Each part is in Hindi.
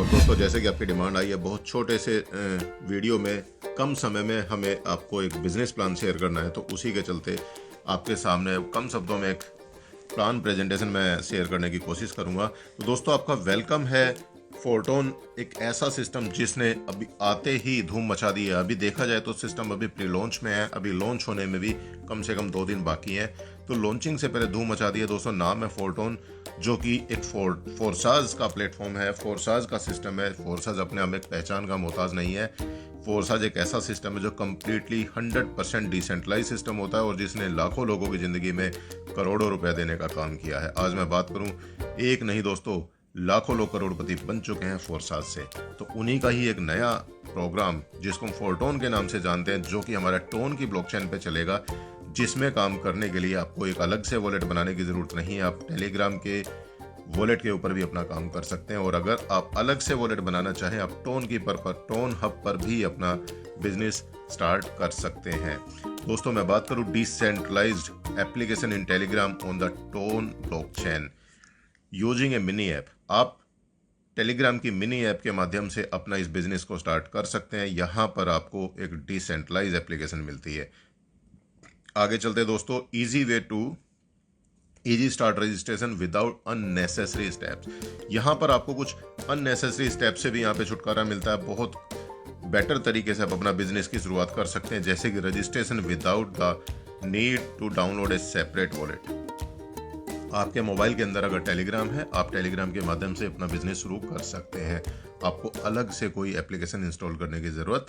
और दोस्तों, जैसे कि आपकी डिमांड आई है बहुत छोटे से वीडियो में कम समय में हमें आपको एक बिजनेस प्लान शेयर करना है, तो उसी के चलते आपके सामने कम शब्दों में एक प्लान प्रेजेंटेशन मैं शेयर करने की कोशिश करूंगा। तो दोस्तों, आपका वेलकम है। फोर्टोन एक ऐसा सिस्टम जिसने अभी आते ही धूम मचा दी है। अभी देखा जाए तो सिस्टम अभी प्री लॉन्च में है, अभी लॉन्च होने में भी कम से कम 2 दिन बाकी हैं। तो लॉन्चिंग से पहले धूम मचा दी है दोस्तों। नाम है फोर्टोन, जो कि एक फोर्साज का प्लेटफॉर्म है, फोर्साज का सिस्टम है। फोर्साज अपने आप में एक पहचान का मोहताज नहीं है। फोर्साज एक ऐसा सिस्टम है जो कम्प्लीटली 100% डिसेंट्रलाइज सिस्टम होता है और जिसने लाखों लोगों की ज़िंदगी में करोड़ों रुपए देने का काम किया है। आज मैं बात करूं, एक नहीं दोस्तों, लाखों लोग करोड़पति बन चुके हैं फोर्साज से। तो उन्हीं का ही एक नया प्रोग्राम जिसको हम फोर्टोन के नाम से जानते हैं, जो कि हमारा टोन की ब्लॉकचेन पे चलेगा, जिसमें काम करने के लिए आपको एक अलग से वॉलेट बनाने की ज़रूरत नहीं है। आप टेलीग्राम के वॉलेट के ऊपर भी अपना काम कर सकते हैं, और अगर आप अलग से वॉलेट बनाना चाहें, आप टोन की पर टोन हब पर भी अपना बिजनेस स्टार्ट कर सकते हैं। दोस्तों, मैं बात करूं decentralized application in Telegram on the TON blockchain using a mini app. आप टेलीग्राम की मिनी ऐप के माध्यम से अपना इस बिजनेस को स्टार्ट कर सकते हैं। यहाँ पर आपको एक डिसेंट्रलाइज एप्लीकेशन मिलती है। आगे चलते दोस्तों, easy start registration without unnecessary steps. यहाँ पर आपको कुछ अननेसेसरी स्टेप से भी यहाँ पे छुटकारा मिलता है। बहुत बेटर तरीके से आप अपना बिजनेस की शुरुआत कर सकते हैं, जैसे कि registration without the need to download a separate wallet. आपके मोबाइल के अंदर अगर टेलीग्राम है, आप टेलीग्राम के माध्यम से अपना बिजनेस शुरू कर सकते हैं। आपको अलग से कोई एप्लीकेशन इंस्टॉल करने की ज़रूरत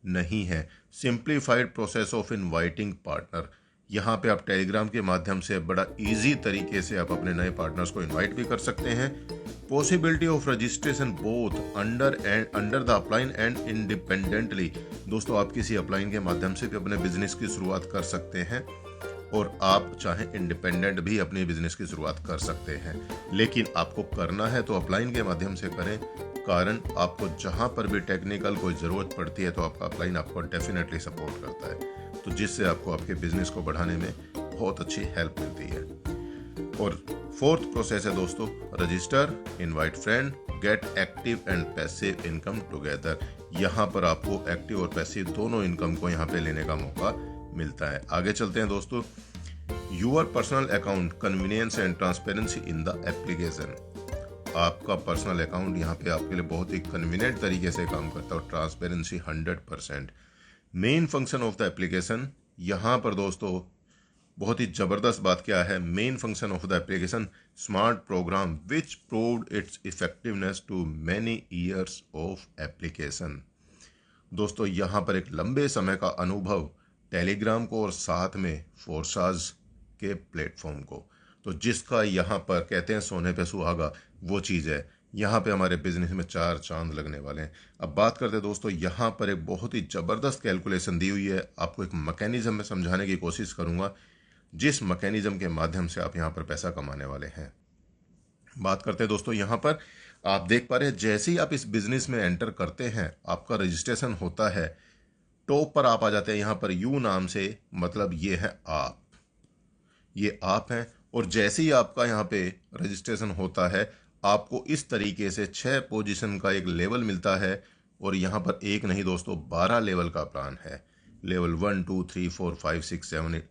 नहीं है। Simplified process of inviting partner. यहाँ पे आप टेलीग्राम के माध्यम से बड़ा इजी तरीके से आप अपने नए पार्टनर्स को इनवाइट भी कर सकते हैं। Possibility of registration both under the upline and independently. दोस्तों, आप किसी अपलाइन के माध्यम से भी अपने बिजनेस की शुरुआत कर सकते हैं, और आप चाहें इंडिपेंडेंट भी अपने बिजनेस की शुरुआत कर सकते हैं। लेकिन आपको करना है तो अपलाइन के माध्यम से करें, कारण आपको जहां पर भी टेक्निकल कोई ज़रूरत पड़ती है तो आपका अपलाइन आपको डेफिनेटली सपोर्ट करता है, तो जिससे आपको आपके बिजनेस को बढ़ाने में बहुत अच्छी हेल्प मिलती है। और फोर्थ प्रोसेस है दोस्तों, register, invite friend, gate active and passive income together. यहाँ पर आपको एक्टिव और पैसिव दोनों इनकम को यहाँ पे लेने का मौका मिलता है। आगे चलते हैं दोस्तों, your personal account, convenience and transparency in the application. आपका पर्सनल अकाउंट यहाँ पे आपके लिए बहुत ही कन्वीनियंट तरीके से काम करता है, और transparency 100%। Main function of the application, यहाँ पर दोस्तों बहुत ही ज़बरदस्त बात क्या है, main function of the application smart program which proved its effectiveness to many years of application. दोस्तों, यहाँ पर एक लंबे समय का अनुभव टेलीग्राम को और साथ में फोर्साज के प्लेटफॉर्म को, तो जिसका यहाँ पर कहते हैं सोने पे सुहागा, वो चीज़ है। यहाँ पे हमारे बिजनेस में 4 चांद लगने वाले हैं। अब बात करते हैं दोस्तों, यहाँ पर एक बहुत ही ज़बरदस्त कैलकुलेशन दी हुई है। आपको एक मैकेनिज्म में समझाने की कोशिश करूँगा, जिस मैकेनिज्म के माध्यम से आप यहाँ पर पैसा कमाने वाले हैं। बात करते हैं दोस्तों, यहाँ पर आप देख पा रहे हैं, जैसे ही आप इस बिजनेस में एंटर करते हैं, आपका रजिस्ट्रेशन होता है, टॉप पर आप आ जाते हैं। यहाँ पर यू नाम से, मतलब ये है आप, ये आप हैं। और जैसे ही आपका यहाँ पे रजिस्ट्रेशन होता है, आपको इस तरीके से 6 पोजीशन का एक लेवल मिलता है। और यहाँ पर एक नहीं दोस्तों, 12 लेवल का प्लान है। लेवल 1 2 3 4 5 6 7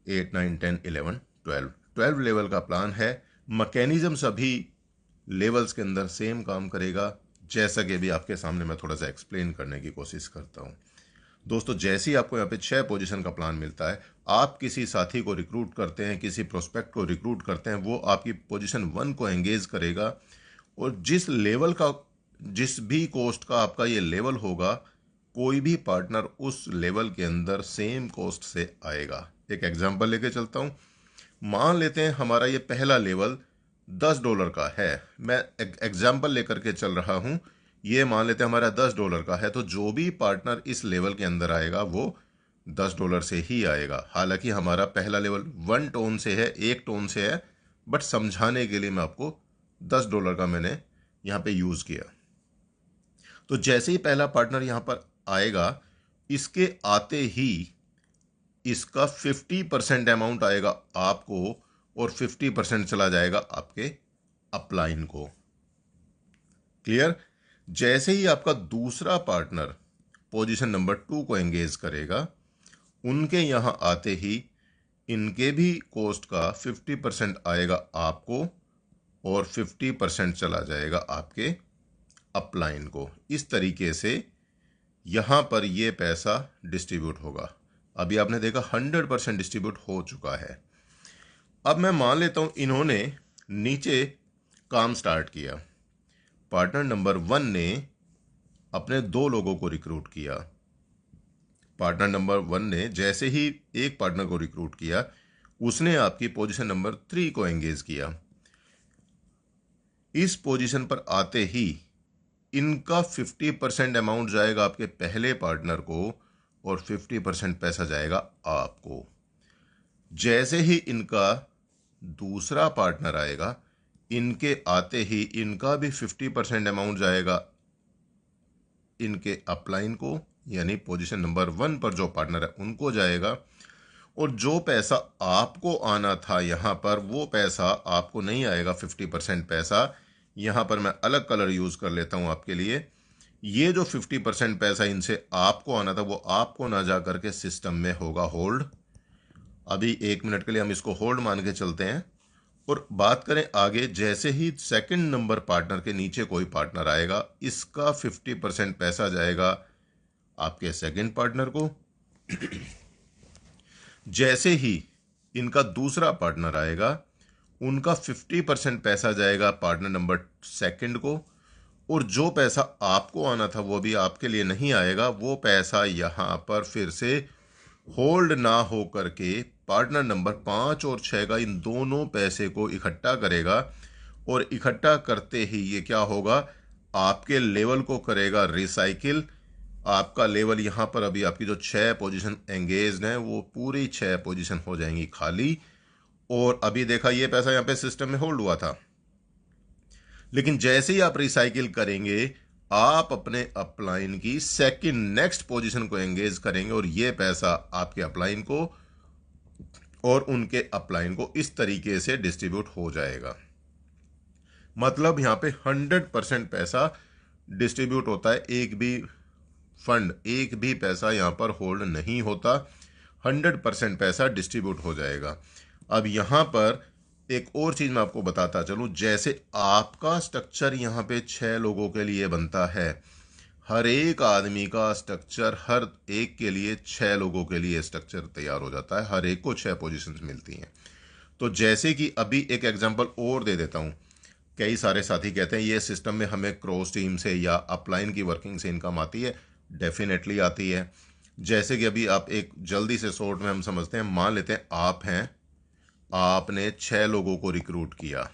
8 9 10 11 12 लेवल का प्लान है। मैकेनिज्म सभी लेवल्स के अंदर सेम काम करेगा, जैसा कि भी आपके सामने मैं थोड़ा सा एक्सप्लेन करने की कोशिश करता हूँ। दोस्तों, जैसे ही आपको यहाँ पे 6 पोजीशन का प्लान मिलता है, आप किसी साथी को रिक्रूट करते हैं, किसी प्रोस्पेक्ट को रिक्रूट करते हैं, वो आपकी पोजीशन 1 को एंगेज करेगा, और जिस लेवल का, जिस भी कॉस्ट का आपका ये लेवल होगा, कोई भी पार्टनर उस लेवल के अंदर सेम कॉस्ट से आएगा। एक एग्जांपल लेके चलता हूँ। मान लेते हैं हमारा ये पहला लेवल $10 का है। मैं एग्जांपल लेकर के चल रहा हूँ। ये मान लेते हैं हमारा $10 का है, तो जो भी पार्टनर इस लेवल के अंदर आएगा वो $10 से ही आएगा। हालांकि हमारा पहला लेवल 1 टोन से है, 1 टोन से है, बट समझाने के लिए मैं आपको $10 का मैंने यहाँ पे यूज़ किया। तो जैसे ही पहला पार्टनर यहाँ पर आएगा, इसके आते ही इसका 50% अमाउंट आएगा आपको, और 50% चला जाएगा आपके अपलाइन को। क्लियर? जैसे ही आपका दूसरा पार्टनर पोजीशन नंबर 2 को एंगेज करेगा, उनके यहां आते ही इनके भी कॉस्ट का 50% आएगा आपको और 50% चला जाएगा आपके अपलाइन को। इस तरीके से यहां पर ये पैसा डिस्ट्रीब्यूट होगा। अभी आपने देखा 100% डिस्ट्रीब्यूट हो चुका है। अब मैं मान लेता हूं इन्होंने नीचे काम स्टार्ट किया। पार्टनर नंबर 1 ने अपने 2 लोगों को रिक्रूट किया। पार्टनर नंबर 1 ने जैसे ही एक पार्टनर को रिक्रूट किया, उसने आपकी पोजीशन नंबर 3 को एंगेज किया। इस पोजीशन पर आते ही इनका 50% अमाउंट जाएगा आपके पहले पार्टनर को और 50% पैसा जाएगा आपको। जैसे ही इनका दूसरा पार्टनर आएगा, इनके आते ही इनका भी 50% अमाउंट जाएगा इनके अपलाइन को, यानी पोजीशन नंबर 1 पर जो पार्टनर है उनको जाएगा। और जो पैसा आपको आना था यहां पर, वो पैसा आपको नहीं आएगा। 50% पैसा यहां पर मैं अलग कलर यूज कर लेता हूं आपके लिए। ये जो 50% पैसा इनसे आपको आना था, वो आपको ना जा करके सिस्टम में होगा होल्ड। अभी 1 मिनट के लिए हम इसको होल्ड मान के चलते हैं और बात करें आगे। जैसे ही सेकंड नंबर पार्टनर के नीचे कोई पार्टनर आएगा, इसका 50% पैसा जाएगा आपके सेकंड पार्टनर को। जैसे ही इनका दूसरा पार्टनर आएगा, उनका 50% पैसा जाएगा पार्टनर नंबर सेकंड को। और जो पैसा आपको आना था वो भी आपके लिए नहीं आएगा। वो पैसा यहां पर फिर से होल्ड ना हो करके पार्टनर नंबर 5 और 6 का इन दोनों पैसे को इकट्ठा करेगा। और इकट्ठा करते ही ये क्या होगा, आपके लेवल को करेगा रिसाइकिल। आपका लेवल यहां पर अभी आपकी जो 6 पोजीशन एंगेज्ड हैं, वो पूरी 6 पोजीशन हो जाएंगी खाली। और अभी देखा ये पैसा यहां पे सिस्टम में होल्ड हुआ था, लेकिन जैसे ही आप रिसाइकिल करेंगे, आप अपने अपलाइन की सेकंड नेक्स्ट पोजीशन को एंगेज करेंगे और ये पैसा आपके अपलाइन को और उनके अपलाइन को इस तरीके से डिस्ट्रीब्यूट हो जाएगा। मतलब यहां पे 100% पैसा डिस्ट्रीब्यूट होता है। एक भी फंड, एक भी पैसा यहां पर होल्ड नहीं होता। 100% पैसा डिस्ट्रीब्यूट हो जाएगा। अब यहां पर एक और चीज मैं आपको बताता चलूं। जैसे आपका स्ट्रक्चर यहां पे 6 लोगों के लिए बनता है, हर एक आदमी का स्ट्रक्चर हर एक के लिए 6 लोगों के लिए स्ट्रक्चर तैयार हो जाता है। हर एक को 6 पोजीशंस मिलती हैं। तो जैसे कि अभी एक एग्जांपल और दे देता हूं। कई सारे साथी कहते हैं ये सिस्टम में हमें क्रॉस टीम से या अपलाइन की वर्किंग से इनकम आती है। डेफिनेटली आती है। जैसे कि अभी आप एक जल्दी से शॉर्ट में हम समझते हैं। मान लेते हैं आप हैं, आपने 6 लोगों को रिक्रूट किया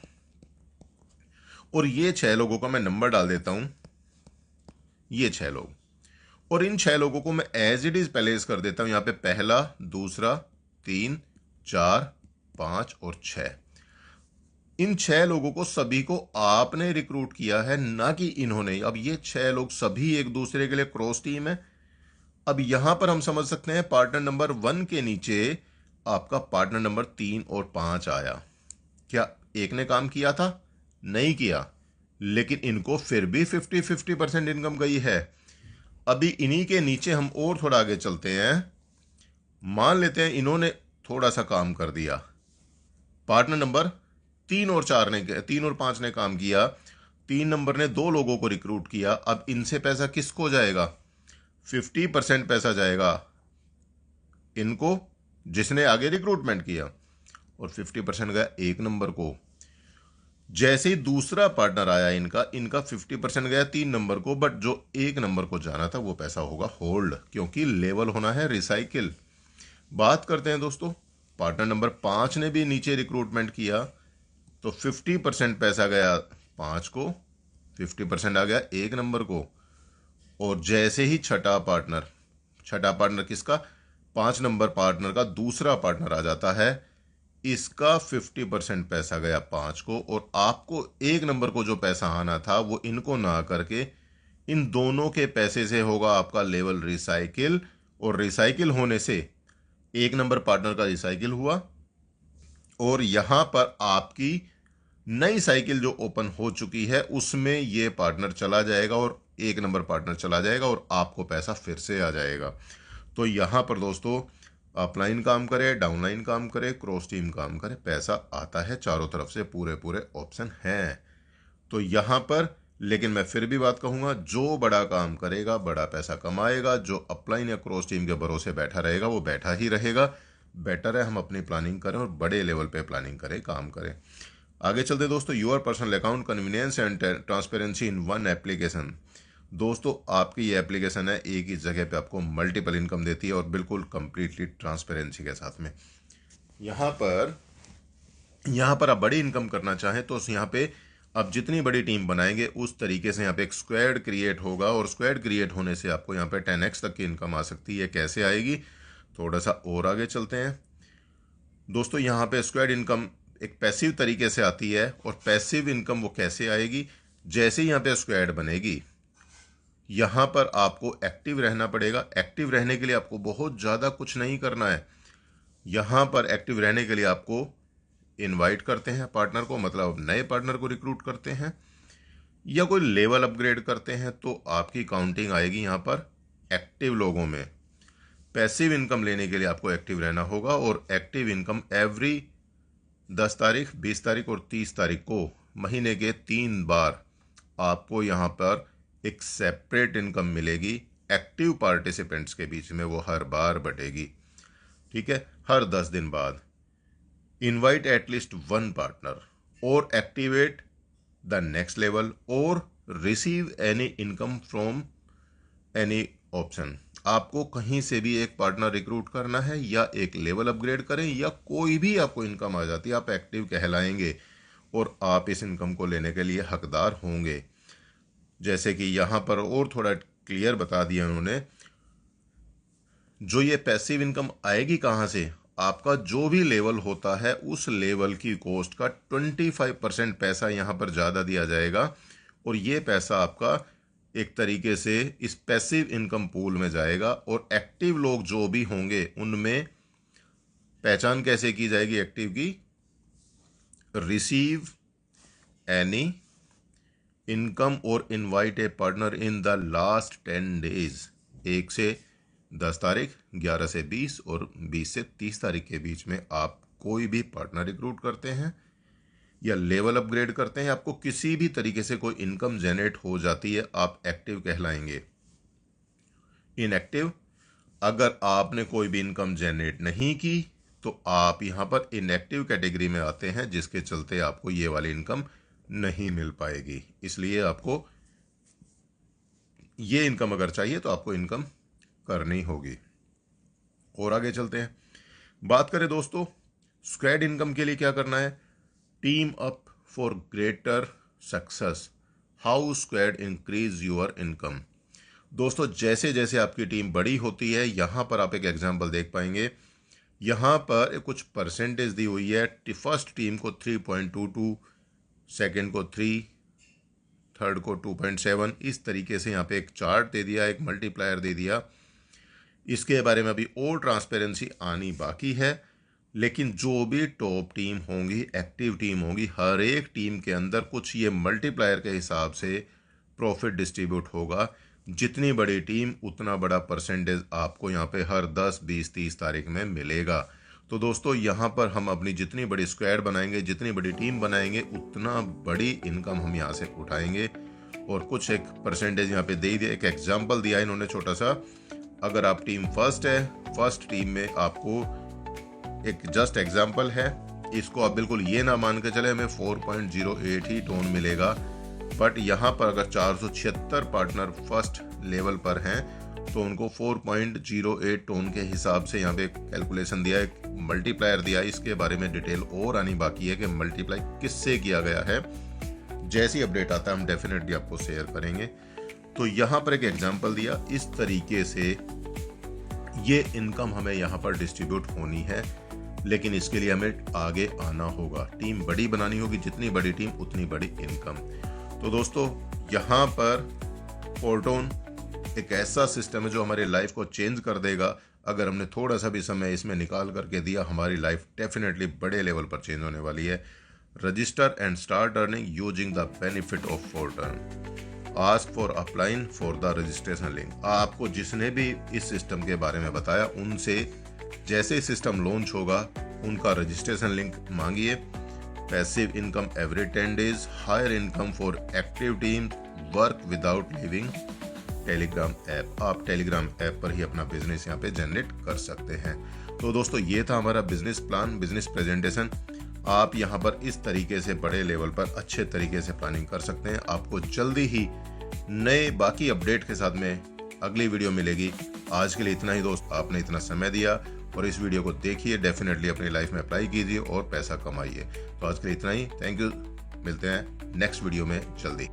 और ये 6 लोगों का मैं नंबर डाल देता हूं, ये 6 लोग। और इन 6 लोगों को मैं एज इट इज प्लेस कर देता हूं यहां पे, पहला, दूसरा, 3, 4, 5 और 6। इन 6 लोगों को सभी को आपने रिक्रूट किया है, ना कि इन्होंने। अब ये 6 लोग सभी एक दूसरे के लिए क्रॉस टीम है। अब यहां पर हम समझ सकते हैं पार्टनर नंबर 1 के नीचे आपका पार्टनर नंबर 3 और 5 आया। क्या एक ने काम किया था? नहीं किया, लेकिन इनको फिर भी 50-50% इनकम गई है। अभी इन्हीं के नीचे हम और थोड़ा आगे चलते हैं। मान लेते हैं इन्होंने थोड़ा सा काम कर दिया। पार्टनर नंबर 3 और 5 ने काम किया। 3 नंबर ने 2 लोगों को रिक्रूट किया। अब इनसे पैसा किसको जाएगा? 50% पैसा जाएगा इनको, जिसने आगे रिक्रूटमेंट किया, और 50% गया 1 नंबर को। जैसे ही दूसरा पार्टनर आया इनका 50% गया 3 नंबर को, बट जो 1 नंबर को जाना था वो पैसा होगा होल्ड, क्योंकि लेवल होना है रिसाइकिल। बात करते हैं दोस्तों, पार्टनर नंबर 5 ने भी नीचे रिक्रूटमेंट किया, तो 50% पैसा गया 5 को, 50% आ गया 1 नंबर को। और जैसे ही छठा पार्टनर किसका? 5 नंबर पार्टनर का दूसरा पार्टनर आ जाता है, इसका 50% पैसा गया 5 को। और आपको 1 नंबर को जो पैसा आना था वो इनको ना करके इन दोनों के पैसे से होगा आपका लेवल रिसाइकिल। और रिसाइकिल होने से 1 नंबर पार्टनर का रिसाइकिल हुआ और यहां पर आपकी नई साइकिल जो ओपन हो चुकी है उसमें ये पार्टनर चला जाएगा और 1 नंबर पार्टनर चला जाएगा और आपको पैसा फिर से आ जाएगा। तो यहाँ पर दोस्तों अपलाइन काम करे, डाउनलाइन काम करे, क्रॉस टीम काम करे, पैसा आता है चारों तरफ से, पूरे पूरे ऑप्शन हैं। तो यहाँ पर लेकिन मैं फिर भी बात कहूँगा, जो बड़ा काम करेगा बड़ा पैसा कमाएगा, जो अपलाइन या क्रॉस टीम के भरोसे बैठा रहेगा वो बैठा ही रहेगा। बेटर है हम अपनी प्लानिंग करें और बड़े लेवल पे प्लानिंग करें, काम करें। आगे चलते दोस्तों, your personal account convenience and transparency in one application. दोस्तों आपकी ये एप्लीकेशन है, एक ही जगह पे आपको मल्टीपल इनकम देती है और बिल्कुल कंप्लीटली ट्रांसपेरेंसी के साथ में। यहाँ पर आप बड़ी इनकम करना चाहें तो यहाँ पे आप जितनी बड़ी टीम बनाएंगे उस तरीके से यहाँ पे एक स्क्वाड क्रिएट होगा और स्क्वाड क्रिएट होने से आपको यहाँ पे 10x तक की इनकम आ सकती है। कैसे आएगी, थोड़ा सा और आगे चलते हैं दोस्तों। यहाँ पे स्क्वाड इनकम एक पैसिव तरीके से आती है और पैसिव इनकम वो कैसे आएगी, जैसे ही यहाँ पे स्क्वाड बनेगी यहाँ पर आपको एक्टिव रहना पड़ेगा। एक्टिव रहने के लिए आपको बहुत ज़्यादा कुछ नहीं करना है। यहाँ पर एक्टिव रहने के लिए आपको इनवाइट करते हैं पार्टनर को, मतलब नए पार्टनर को रिक्रूट करते हैं या कोई लेवल अपग्रेड करते हैं, तो आपकी काउंटिंग आएगी यहाँ पर एक्टिव लोगों में। पैसिव इनकम लेने के लिए आपको एक्टिव रहना होगा और एक्टिव इनकम एवरी 10 तारीख, 20 तारीख और 30 तारीख को महीने के 3 बार आपको यहाँ पर एक सेपरेट इनकम मिलेगी एक्टिव पार्टिसिपेंट्स के बीच में। वो हर बार बटेगी, ठीक है, हर 10 दिन बाद। इनवाइट एटलीस्ट 1 पार्टनर और एक्टिवेट द नेक्स्ट लेवल और receive any income from any option. आपको कहीं से भी एक पार्टनर रिक्रूट करना है या एक लेवल अपग्रेड करें या कोई भी आपको इनकम आ जाती है, आप एक्टिव कहलाएंगे और आप इस इनकम को लेने के लिए हकदार होंगे। जैसे कि यहाँ पर और थोड़ा क्लियर बता दिया उन्होंने, जो ये पैसिव इनकम आएगी कहाँ से, आपका जो भी लेवल होता है उस लेवल की कॉस्ट का 25% पैसा यहाँ पर ज़्यादा दिया जाएगा और ये पैसा आपका एक तरीके से इस पैसिव इनकम पूल में जाएगा। और एक्टिव लोग जो भी होंगे उनमें पहचान कैसे की जाएगी एक्टिव की, रिसीव एनी इनकम और invite A partner in the last 10 days. 1 से 10 तारीख, 11 से 20 और 20 से 30 तारीख के बीच में आप कोई भी पार्टनर रिक्रूट करते हैं या लेवल अपग्रेड करते हैं, आपको किसी भी तरीके से कोई इनकम जनरेट हो जाती है, आप एक्टिव कहलाएंगे। इनएक्टिव, अगर आपने कोई भी इनकम जनरेट नहीं की तो आप यहाँ पर इनएक्टिव कैटेगरी में आते हैं, जिसके चलते आपको ये वाली इनकम नहीं मिल पाएगी। इसलिए आपको ये इनकम अगर चाहिए तो आपको इनकम करनी होगी। और आगे चलते हैं, बात करें दोस्तों स्क्वाड इनकम के लिए क्या करना है। Team up for greater success, how squad increase your income. दोस्तों जैसे जैसे आपकी टीम बड़ी होती है, यहाँ पर आप एक एग्जांपल देख पाएंगे, यहाँ पर कुछ परसेंटेज दी हुई है। फर्स्ट टीम को 3.22, सेकेंड को 3, थर्ड को 2.7, इस तरीके से यहाँ पे एक चार्ट दे दिया, एक मल्टीप्लायर दे दिया। इसके बारे में अभी और ट्रांसपेरेंसी आनी बाकी है, लेकिन जो भी टॉप टीम होंगी, एक्टिव टीम होंगी, हर एक टीम के अंदर कुछ ये मल्टीप्लायर के हिसाब से प्रॉफिट डिस्ट्रीब्यूट होगा। जितनी बड़ी टीम उतना बड़ा परसेंटेज आपको यहाँ पे हर 10, 20, 30 तारीख में मिलेगा। तो दोस्तों यहाँ पर हम अपनी जितनी बड़ी स्क्वाड बनाएंगे, जितनी बड़ी टीम बनाएंगे, उतना बड़ी इनकम हम यहाँ से उठाएंगे। और कुछ एक परसेंटेज यहाँ पे दे दिया, एक एग्जाम्पल दिया इन्होंने छोटा सा। अगर आप टीम फर्स्ट है, फर्स्ट टीम में आपको एक जस्ट एग्जाम्पल है, इसको आप बिल्कुल ये ना मान के चले हमें 4.08 ही टोन मिलेगा, बट यहाँ पर अगर 476 पार्टनर फर्स्ट लेवल पर हैं तो उनको 4.08 टोन के हिसाब से यहाँ पे कैलकुलेशन दिया, एक मल्टीप्लायर दिया। इसके बारे में डिटेल और आनी बाकी है कि मल्टीप्लाई किससे किया गया है। जैसी अपडेट आता है हम डेफिनेटली आपको शेयर करेंगे। तो यहाँ पर एक एग्जांपल दिया, इस तरीके से ये इनकम हमें यहाँ पर डिस्ट्रीब्यूट होनी है, लेकिन इसके लिए हमें आगे आना होगा, टीम बड़ी बनानी होगी। जितनी बड़ी टीम उतनी बड़ी इनकम। तो दोस्तों यहाँ पर फोर्टोन एक ऐसा सिस्टम है जो हमारी लाइफ को चेंज कर देगा। अगर हमने थोड़ा सा भी समय इसमें निकाल करके दिया, हमारी लाइफ डेफिनेटली बड़े लेवल पर चेंज होने वाली है। Register and start earning using the benefit of fortune. Ask for applying for the registration link. आपको जिसने भी इस सिस्टम के बारे में बताया उनसे जैसे सिस्टम लॉन्च होगा उनका रजिस्ट्रेशन लिंक मांगिए। Passive income every 10 days, higher income for active team, work without leaving Telegram app. आप टेलीग्राम ऐप पर ही अपना बिजनेस यहाँ पे जनरेट कर सकते हैं। तो दोस्तों ये था हमारा बिजनेस प्लान, बिजनेस प्रेजेंटेशन। आप यहाँ पर इस तरीके से बड़े लेवल पर अच्छे तरीके से प्लानिंग कर सकते हैं। आपको जल्दी ही नए बाकी अपडेट के साथ में अगली वीडियो मिलेगी। आज के लिए इतना ही दोस्त, आपने इतना समय दिया और इस वीडियो को देखिए, डेफिनेटली अपनी लाइफ में अप्लाई कीजिए और पैसा कमाइए। तो आज के लिए इतना ही, थैंक यू। मिलते हैं नेक्स्ट वीडियो में जल्दी।